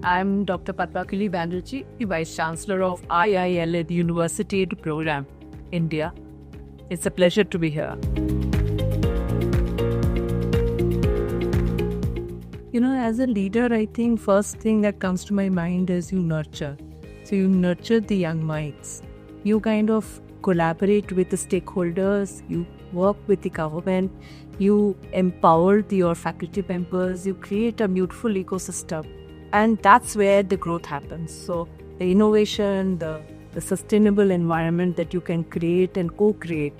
I'm Dr. Padmakali Banerjee, the Vice Chancellor of IIL University Program, India. It's a pleasure to be here. As a leader, I think first thing that comes to my mind is you nurture. So you nurture the young minds. You kind of collaborate with the stakeholders. You work with the government. You empower your faculty members. You create a beautiful ecosystem. And that's where the growth happens. So the innovation, the sustainable environment that you can create and co-create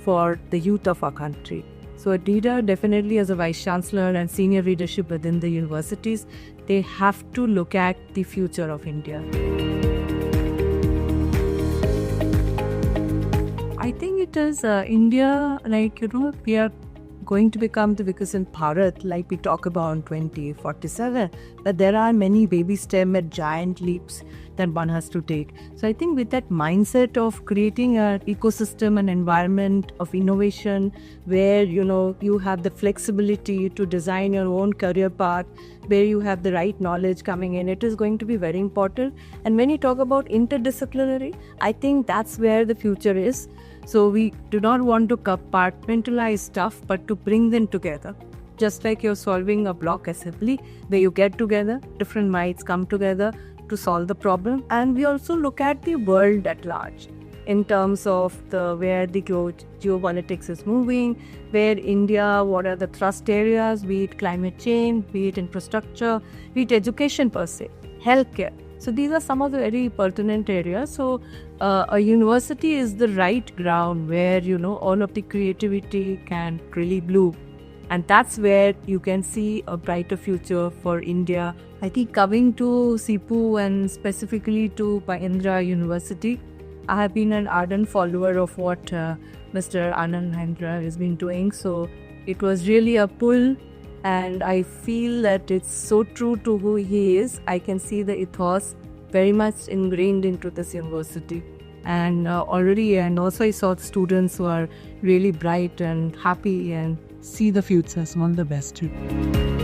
for the youth of our country. So a leader, definitely as a vice chancellor and senior leadership within the universities, they have to look at the future of India. I think it is India, we are going to become the Viksit Bharat, like we talk about in 2047, but there are many baby steps and giant leaps that one has to take. So I think with that mindset of creating an ecosystem and environment of innovation where, you have the flexibility to design your own career path, where you have the right knowledge coming in, it is going to be very important. And when you talk about interdisciplinary, I think that's where the future is. So we do not want to compartmentalize stuff, but to bring them together. Just like you're solving a block assembly, where you get together, different minds come together to solve the problem. And we also look at the world at large in terms of where the geopolitics is moving, where India, what are the thrust areas, be it climate change, be it infrastructure, be it education per se, healthcare. So these are some of the very pertinent areas. So a university is the right ground where, all of the creativity can really bloom. And that's where you can see a brighter future for India. I think coming to SIPU and specifically to Mahindra University, I have been an ardent follower of what Mr. Anand Mahindra has been doing. So it was really a pull. And I feel that it's so true to who he is. I can see the ethos very much ingrained into this university. And also I saw students who are really bright and happy and see the future as one of the best too.